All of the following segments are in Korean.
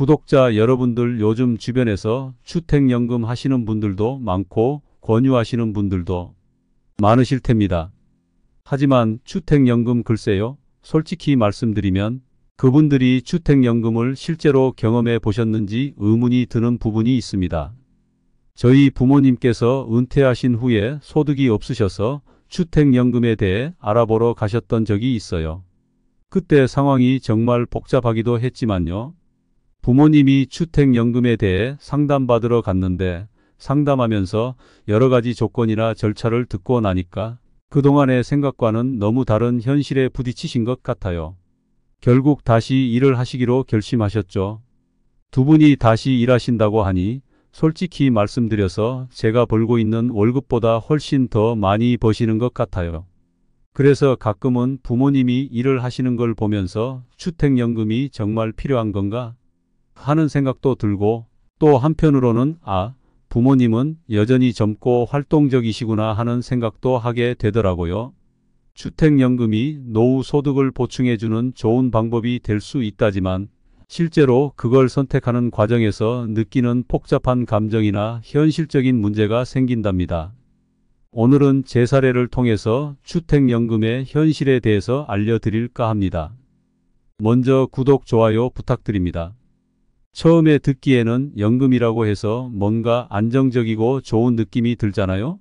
구독자 여러분들 요즘 주변에서 주택연금 하시는 분들도 많고 권유하시는 분들도 많으실 텐니다. 하지만 주택연금 글쎄요. 솔직히 말씀드리면 그분들이 주택연금을 실제로 경험해 보셨는지 의문이 드는 부분이 있습니다. 저희 부모님께서 은퇴하신 후에 소득이 없으셔서 주택연금에 대해 알아보러 가셨던 적이 있어요. 그때 상황이 정말 복잡하기도 했지만요. 부모님이 주택연금에 대해 상담받으러 갔는데 상담하면서 여러 가지 조건이나 절차를 듣고 나니까 그동안의 생각과는 너무 다른 현실에 부딪히신 것 같아요. 결국 다시 일을 하시기로 결심하셨죠. 두 분이 다시 일하신다고 하니 솔직히 말씀드려서 제가 벌고 있는 월급보다 훨씬 더 많이 버시는 것 같아요. 그래서 가끔은 부모님이 일을 하시는 걸 보면서 주택연금이 정말 필요한 건가 하는 생각도 들고 또 한편으로는 부모님은 여전히 젊고 활동적이시구나 하는 생각도 하게 되더라고요. 주택연금이 노후 소득을 보충해주는 좋은 방법이 될 수 있다지만 실제로 그걸 선택하는 과정에서 느끼는 복잡한 감정이나 현실적인 문제가 생긴답니다. 오늘은 제 사례를 통해서 주택연금의 현실에 대해서 알려드릴까 합니다. 먼저 구독, 좋아요 부탁드립니다. 처음에 듣기에는 연금이라고 해서 뭔가 안정적이고 좋은 느낌이 들잖아요?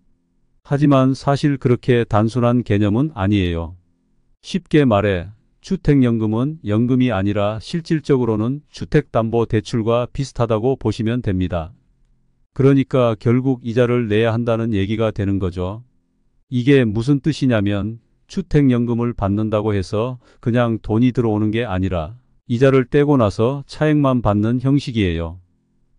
하지만 사실 그렇게 단순한 개념은 아니에요. 쉽게 말해 주택연금은 연금이 아니라 실질적으로는 주택담보대출과 비슷하다고 보시면 됩니다. 그러니까 결국 이자를 내야 한다는 얘기가 되는 거죠. 이게 무슨 뜻이냐면 주택연금을 받는다고 해서 그냥 돈이 들어오는 게 아니라 이자를 떼고 나서 차액만 받는 형식이에요.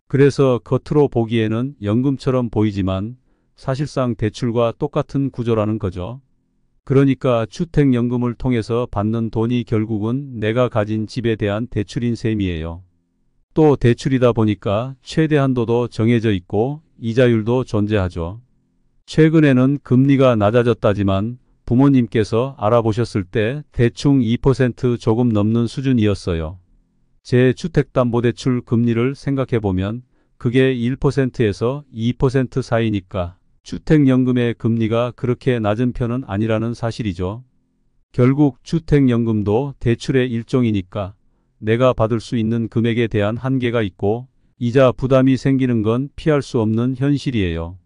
그래서 겉으로 보기에는 연금처럼 보이지만 사실상 대출과 똑같은 구조라는 거죠. 그러니까 주택연금을 통해서 받는 돈이 결국은 내가 가진 집에 대한 대출인 셈이에요. 또 대출이다 보니까 최대 한도도 정해져 있고 이자율도 존재하죠. 최근에는 금리가 낮아졌다지만 부모님께서 알아보셨을 때 대충 2% 조금 넘는 수준이었어요. 제 주택담보대출 금리를 생각해보면 그게 1%에서 2% 사이니까 주택연금의 금리가 그렇게 낮은 편은 아니라는 사실이죠. 결국 주택연금도 대출의 일종이니까 내가 받을 수 있는 금액에 대한 한계가 있고 이자 부담이 생기는 건 피할 수 없는 현실이에요.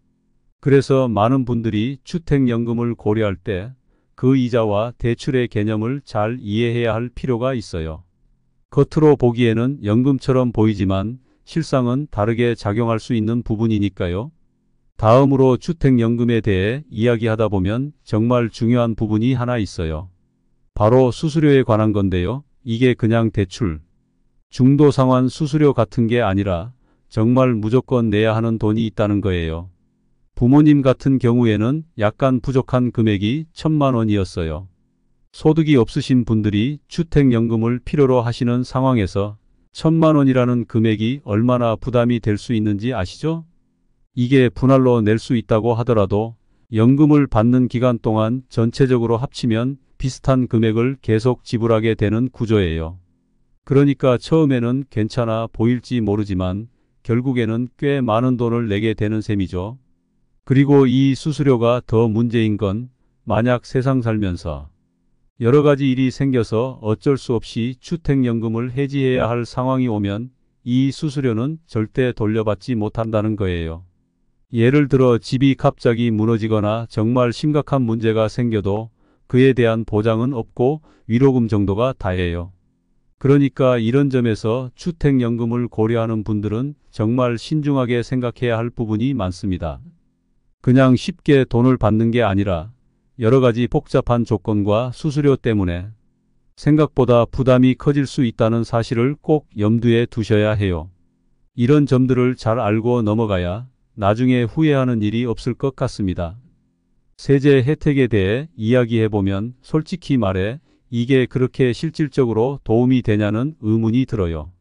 그래서 많은 분들이 주택연금을 고려할 때 그 이자와 대출의 개념을 잘 이해해야 할 필요가 있어요. 겉으로 보기에는 연금처럼 보이지만 실상은 다르게 작용할 수 있는 부분이니까요. 다음으로 주택연금에 대해 이야기하다 보면 정말 중요한 부분이 하나 있어요. 바로 수수료에 관한 건데요. 이게 그냥 대출, 중도상환 수수료 같은 게 아니라 정말 무조건 내야 하는 돈이 있다는 거예요. 부모님 같은 경우에는 약간 부족한 금액이 1,000만 원이었어요. 소득이 없으신 분들이 주택연금을 필요로 하시는 상황에서 1,000만 원이라는 금액이 얼마나 부담이 될 수 있는지 아시죠? 이게 분할로 낼 수 있다고 하더라도 연금을 받는 기간 동안 전체적으로 합치면 비슷한 금액을 계속 지불하게 되는 구조예요. 그러니까 처음에는 괜찮아 보일지 모르지만 결국에는 꽤 많은 돈을 내게 되는 셈이죠. 그리고 이 수수료가 더 문제인 건 만약 세상 살면서 여러 가지 일이 생겨서 어쩔 수 없이 주택연금을 해지해야 할 상황이 오면 이 수수료는 절대 돌려받지 못한다는 거예요. 예를 들어 집이 갑자기 무너지거나 정말 심각한 문제가 생겨도 그에 대한 보장은 없고 위로금 정도가 다예요. 그러니까 이런 점에서 주택연금을 고려하는 분들은 정말 신중하게 생각해야 할 부분이 많습니다. 그냥 쉽게 돈을 받는 게 아니라 여러 가지 복잡한 조건과 수수료 때문에 생각보다 부담이 커질 수 있다는 사실을 꼭 염두에 두셔야 해요. 이런 점들을 잘 알고 넘어가야 나중에 후회하는 일이 없을 것 같습니다. 세제 혜택에 대해 이야기해보면 솔직히 말해 이게 그렇게 실질적으로 도움이 되냐는 의문이 들어요.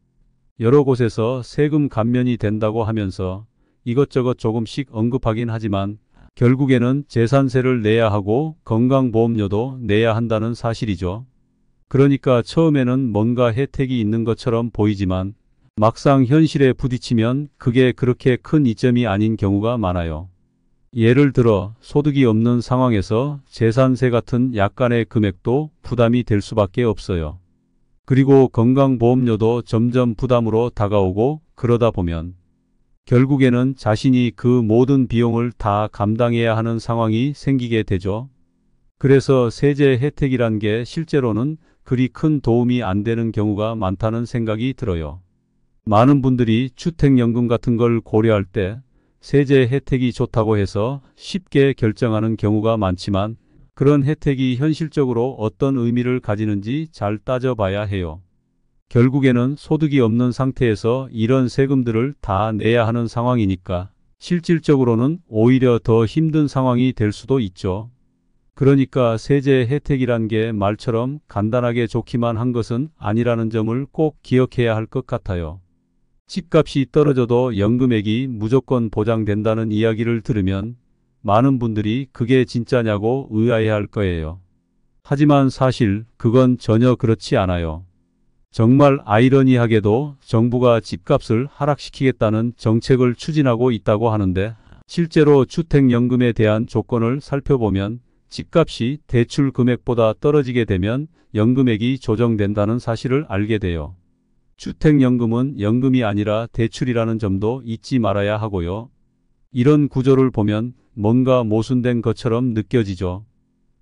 여러 곳에서 세금 감면이 된다고 하면서 이것저것 조금씩 언급하긴 하지만 결국에는 재산세를 내야 하고 건강보험료도 내야 한다는 사실이죠. 그러니까 처음에는 뭔가 혜택이 있는 것처럼 보이지만 막상 현실에 부딪히면 그게 그렇게 큰 이점이 아닌 경우가 많아요. 예를 들어 소득이 없는 상황에서 재산세 같은 약간의 금액도 부담이 될 수밖에 없어요. 그리고 건강보험료도 점점 부담으로 다가오고 그러다 보면 결국에는 자신이 그 모든 비용을 다 감당해야 하는 상황이 생기게 되죠. 그래서 세제 혜택이란 게 실제로는 그리 큰 도움이 안 되는 경우가 많다는 생각이 들어요. 많은 분들이 주택연금 같은 걸 고려할 때 세제 혜택이 좋다고 해서 쉽게 결정하는 경우가 많지만 그런 혜택이 현실적으로 어떤 의미를 가지는지 잘 따져봐야 해요. 결국에는 소득이 없는 상태에서 이런 세금들을 다 내야 하는 상황이니까 실질적으로는 오히려 더 힘든 상황이 될 수도 있죠. 그러니까 세제 혜택이란 게 말처럼 간단하게 좋기만 한 것은 아니라는 점을 꼭 기억해야 할 것 같아요. 집값이 떨어져도 연금액이 무조건 보장된다는 이야기를 들으면 많은 분들이 그게 진짜냐고 의아해할 거예요. 하지만 사실 그건 전혀 그렇지 않아요. 정말 아이러니하게도 정부가 집값을 하락시키겠다는 정책을 추진하고 있다고 하는데 실제로 주택연금에 대한 조건을 살펴보면 집값이 대출 금액보다 떨어지게 되면 연금액이 조정된다는 사실을 알게 돼요. 주택연금은 연금이 아니라 대출이라는 점도 잊지 말아야 하고요. 이런 구조를 보면 뭔가 모순된 것처럼 느껴지죠.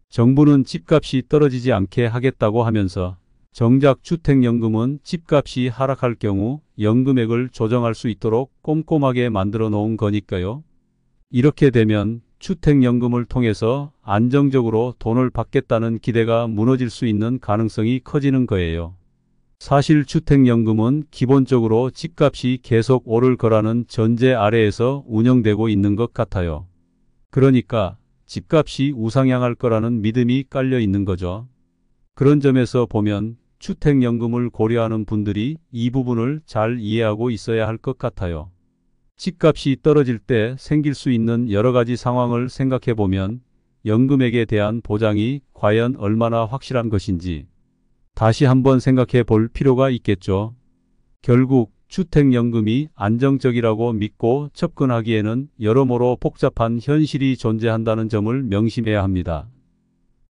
정부는 집값이 떨어지지 않게 하겠다고 하면서 정작 주택연금은 집값이 하락할 경우 연금액을 조정할 수 있도록 꼼꼼하게 만들어 놓은 거니까요. 이렇게 되면 주택연금을 통해서 안정적으로 돈을 받겠다는 기대가 무너질 수 있는 가능성이 커지는 거예요. 사실 주택연금은 기본적으로 집값이 계속 오를 거라는 전제 아래에서 운영되고 있는 것 같아요. 그러니까 집값이 우상향할 거라는 믿음이 깔려 있는 거죠. 그런 점에서 보면 주택연금을 고려하는 분들이 이 부분을 잘 이해하고 있어야 할 것 같아요. 집값이 떨어질 때 생길 수 있는 여러 가지 상황을 생각해 보면 연금액에 대한 보장이 과연 얼마나 확실한 것인지 다시 한번 생각해 볼 필요가 있겠죠. 결국 주택연금이 안정적이라고 믿고 접근하기에는 여러모로 복잡한 현실이 존재한다는 점을 명심해야 합니다.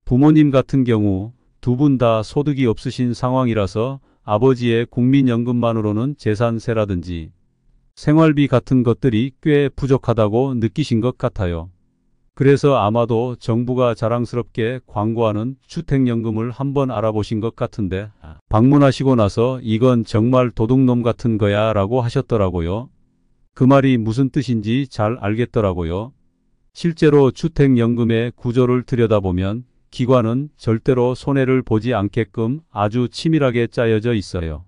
부모님 같은 경우 두 분 다 소득이 없으신 상황이라서 아버지의 국민연금만으로는 재산세라든지 생활비 같은 것들이 꽤 부족하다고 느끼신 것 같아요. 그래서 아마도 정부가 자랑스럽게 광고하는 주택연금을 한번 알아보신 것 같은데 방문하시고 나서 이건 정말 도둑놈 같은 거야 라고 하셨더라고요. 그 말이 무슨 뜻인지 잘 알겠더라고요. 실제로 주택연금의 구조를 들여다보면 기관은 절대로 손해를 보지 않게끔 아주 치밀하게 짜여져 있어요.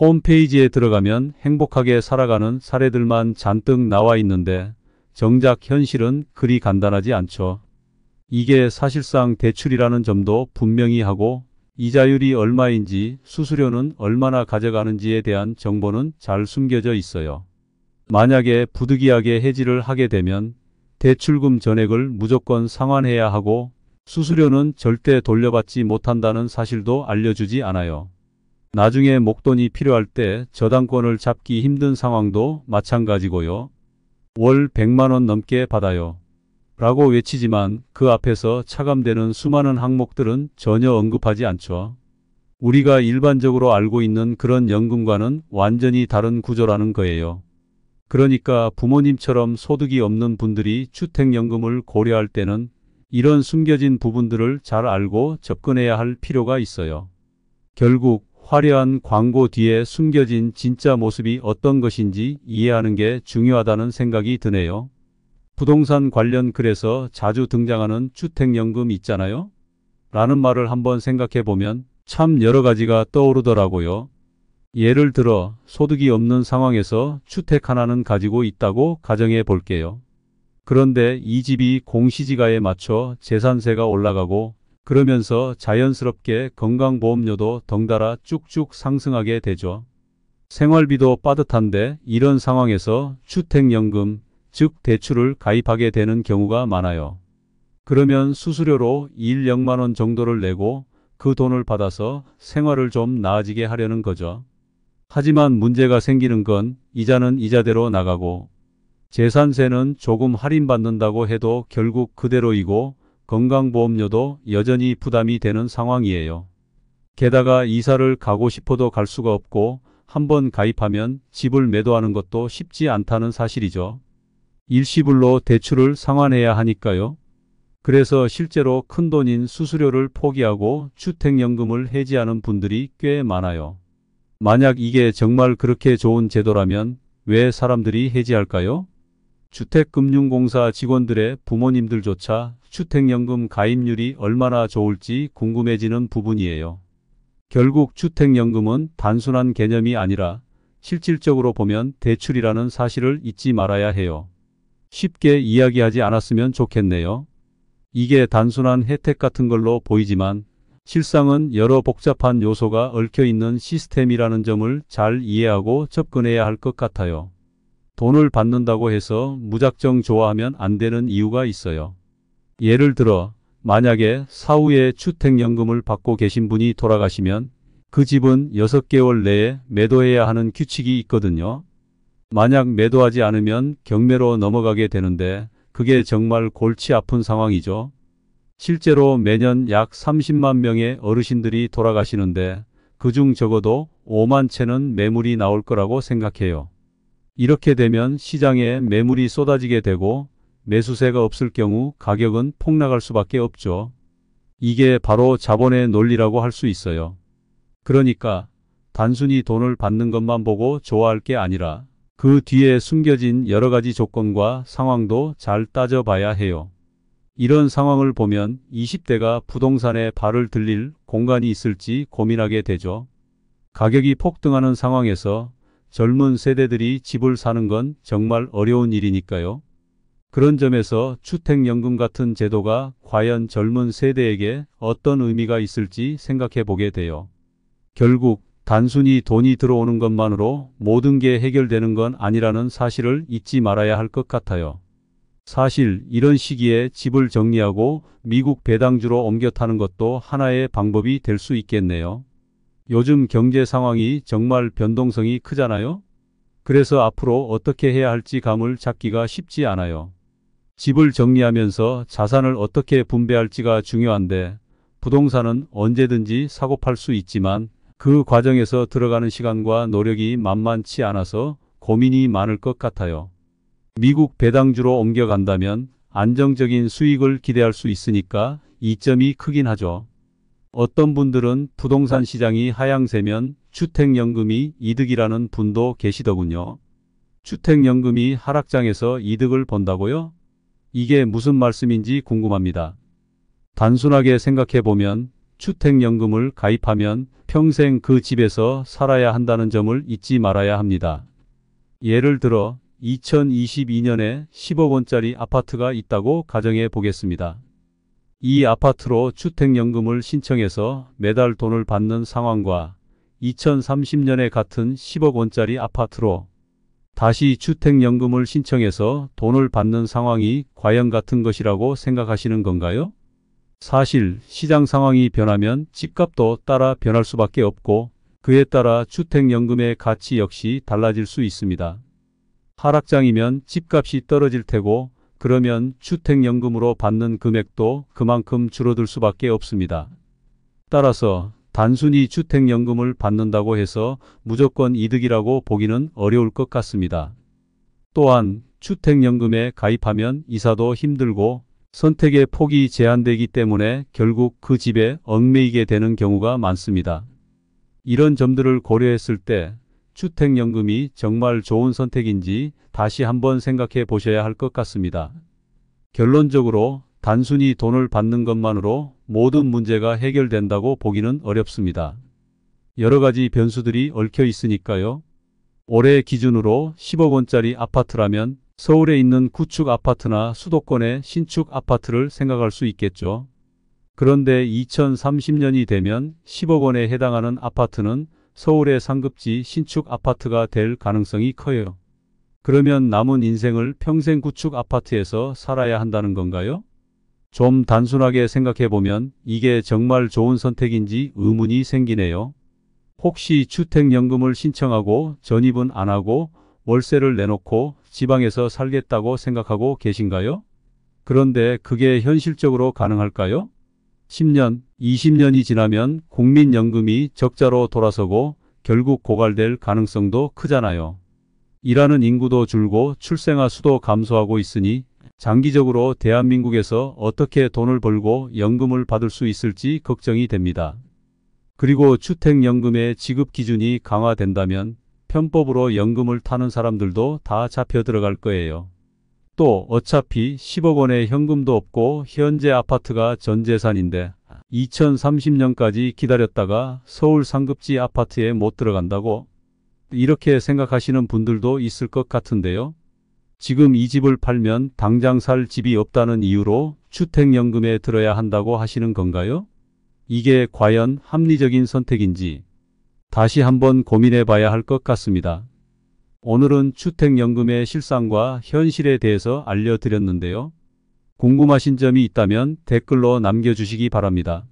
홈페이지에 들어가면 행복하게 살아가는 사례들만 잔뜩 나와 있는데 정작 현실은 그리 간단하지 않죠. 이게 사실상 대출이라는 점도 분명히 하고 이자율이 얼마인지 수수료는 얼마나 가져가는지에 대한 정보는 잘 숨겨져 있어요. 만약에 부득이하게 해지를 하게 되면 대출금 전액을 무조건 상환해야 하고 수수료는 절대 돌려받지 못한다는 사실도 알려주지 않아요. 나중에 목돈이 필요할 때 저당권을 잡기 힘든 상황도 마찬가지고요. 월 100만 원 넘게 받아요. 라고 외치지만 그 앞에서 차감되는 수많은 항목들은 전혀 언급하지 않죠. 우리가 일반적으로 알고 있는 그런 연금과는 완전히 다른 구조라는 거예요. 그러니까 부모님처럼 소득이 없는 분들이 주택연금을 고려할 때는 이런 숨겨진 부분들을 잘 알고 접근해야 할 필요가 있어요. 결국 화려한 광고 뒤에 숨겨진 진짜 모습이 어떤 것인지 이해하는 게 중요하다는 생각이 드네요. 부동산 관련 글에서 자주 등장하는 주택연금 있잖아요. 라는 말을 한번 생각해 보면 참 여러 가지가 떠오르더라고요. 예를 들어 소득이 없는 상황에서 주택 하나는 가지고 있다고 가정해 볼게요. 그런데 이 집이 공시지가에 맞춰 재산세가 올라가고 그러면서 자연스럽게 건강보험료도 덩달아 쭉쭉 상승하게 되죠. 생활비도 빠듯한데 이런 상황에서 주택연금, 즉 대출을 가입하게 되는 경우가 많아요. 그러면 수수료로 일 0만 원 정도를 내고 그 돈을 받아서 생활을 좀 나아지게 하려는 거죠. 하지만 문제가 생기는 건 이자는 이자대로 나가고 재산세는 조금 할인받는다고 해도 결국 그대로이고 건강보험료도 여전히 부담이 되는 상황이에요. 게다가 이사를 가고 싶어도 갈 수가 없고 한번 가입하면 집을 매도하는 것도 쉽지 않다는 사실이죠. 일시불로 대출을 상환해야 하니까요. 그래서 실제로 큰돈인 수수료를 포기하고 주택연금을 해지하는 분들이 꽤 많아요. 만약 이게 정말 그렇게 좋은 제도라면 왜 사람들이 해지할까요? 주택금융공사 직원들의 부모님들조차 주택연금 가입률이 얼마나 좋을지 궁금해지는 부분이에요. 결국 주택연금은 단순한 개념이 아니라 실질적으로 보면 대출이라는 사실을 잊지 말아야 해요. 쉽게 이야기하지 않았으면 좋겠네요. 이게 단순한 혜택 같은 걸로 보이지만 실상은 여러 복잡한 요소가 얽혀 있는 시스템이라는 점을 잘 이해하고 접근해야 할 것 같아요. 돈을 받는다고 해서 무작정 좋아하면 안 되는 이유가 있어요. 예를 들어 만약에 사후에 주택연금을 받고 계신 분이 돌아가시면 그 집은 6개월 내에 매도해야 하는 규칙이 있거든요. 만약 매도하지 않으면 경매로 넘어가게 되는데 그게 정말 골치 아픈 상황이죠. 실제로 매년 약 30만 명의 어르신들이 돌아가시는데 그중 적어도 5만 채는 매물이 나올 거라고 생각해요. 이렇게 되면 시장에 매물이 쏟아지게 되고 매수세가 없을 경우 가격은 폭락할 수밖에 없죠. 이게 바로 자본의 논리라고 할 수 있어요. 그러니까 단순히 돈을 받는 것만 보고 좋아할 게 아니라 그 뒤에 숨겨진 여러 가지 조건과 상황도 잘 따져봐야 해요. 이런 상황을 보면 20대가 부동산에 발을 들릴 공간이 있을지 고민하게 되죠. 가격이 폭등하는 상황에서 젊은 세대들이 집을 사는 건 정말 어려운 일이니까요. 그런 점에서 주택연금 같은 제도가 과연 젊은 세대에게 어떤 의미가 있을지 생각해 보게 돼요. 결국 단순히 돈이 들어오는 것만으로 모든 게 해결되는 건 아니라는 사실을 잊지 말아야 할 것 같아요. 사실 이런 시기에 집을 정리하고 미국 배당주로 옮겨 타는 것도 하나의 방법이 될 수 있겠네요. 요즘 경제 상황이 정말 변동성이 크잖아요. 그래서 앞으로 어떻게 해야 할지 감을 잡기가 쉽지 않아요. 집을 정리하면서 자산을 어떻게 분배할지가 중요한데 부동산은 언제든지 사고 팔 수 있지만 그 과정에서 들어가는 시간과 노력이 만만치 않아서 고민이 많을 것 같아요. 미국 배당주로 옮겨간다면 안정적인 수익을 기대할 수 있으니까 이점이 크긴 하죠. 어떤 분들은 부동산 시장이 하향세면 주택연금이 이득이라는 분도 계시더군요. 주택연금이 하락장에서 이득을 본다고요? 이게 무슨 말씀인지 궁금합니다. 단순하게 생각해보면 주택연금을 가입하면 평생 그 집에서 살아야 한다는 점을 잊지 말아야 합니다. 예를 들어 2022년에 10억 원짜리 아파트가 있다고 가정해 보겠습니다. 이 아파트로 주택연금을 신청해서 매달 돈을 받는 상황과 2030년에 같은 10억 원짜리 아파트로 다시 주택연금을 신청해서 돈을 받는 상황이 과연 같은 것이라고 생각하시는 건가요? 사실 시장 상황이 변하면 집값도 따라 변할 수밖에 없고 그에 따라 주택연금의 가치 역시 달라질 수 있습니다. 하락장이면 집값이 떨어질 테고 그러면 주택연금으로 받는 금액도 그만큼 줄어들 수밖에 없습니다. 따라서 단순히 주택연금을 받는다고 해서 무조건 이득이라고 보기는 어려울 것 같습니다. 또한 주택연금에 가입하면 이사도 힘들고 선택의 폭이 제한되기 때문에 결국 그 집에 얽매이게 되는 경우가 많습니다. 이런 점들을 고려했을 때 주택연금이 정말 좋은 선택인지 다시 한번 생각해 보셔야 할 것 같습니다. 결론적으로 단순히 돈을 받는 것만으로 모든 문제가 해결된다고 보기는 어렵습니다. 여러 가지 변수들이 얽혀 있으니까요. 올해 기준으로 10억 원짜리 아파트라면 서울에 있는 구축 아파트나 수도권의 신축 아파트를 생각할 수 있겠죠. 그런데 2030년이 되면 10억 원에 해당하는 아파트는 서울의 상급지 신축 아파트가 될 가능성이 커요. 그러면 남은 인생을 평생 구축 아파트에서 살아야 한다는 건가요? 좀 단순하게 생각해 보면 이게 정말 좋은 선택인지 의문이 생기네요. 혹시 주택연금을 신청하고 전입은 안 하고 월세를 내놓고 지방에서 살겠다고 생각하고 계신가요? 그런데 그게 현실적으로 가능할까요? 10년, 20년이 지나면 국민연금이 적자로 돌아서고 결국 고갈될 가능성도 크잖아요. 일하는 인구도 줄고 출생아 수도 감소하고 있으니 장기적으로 대한민국에서 어떻게 돈을 벌고 연금을 받을 수 있을지 걱정이 됩니다. 그리고 주택연금의 지급 기준이 강화된다면 편법으로 연금을 타는 사람들도 다 잡혀 들어갈 거예요. 또 어차피 10억 원의 현금도 없고 현재 아파트가 전 재산인데 2030년까지 기다렸다가 서울 상급지 아파트에 못 들어간다고? 이렇게 생각하시는 분들도 있을 것 같은데요. 지금 이 집을 팔면 당장 살 집이 없다는 이유로 주택연금에 들어야 한다고 하시는 건가요? 이게 과연 합리적인 선택인지 다시 한번 고민해 봐야 할 것 같습니다. 오늘은 주택연금의 실상과 현실에 대해서 알려드렸는데요. 궁금하신 점이 있다면 댓글로 남겨주시기 바랍니다.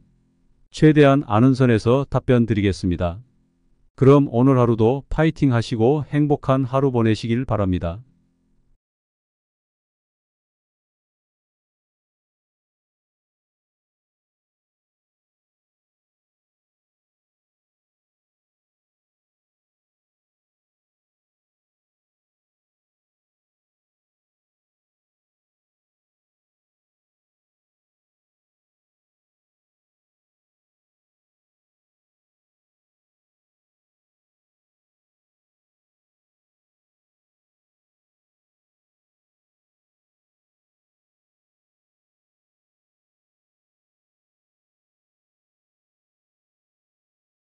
최대한 아는 선에서 답변 드리겠습니다. 그럼 오늘 하루도 파이팅 하시고 행복한 하루 보내시길 바랍니다.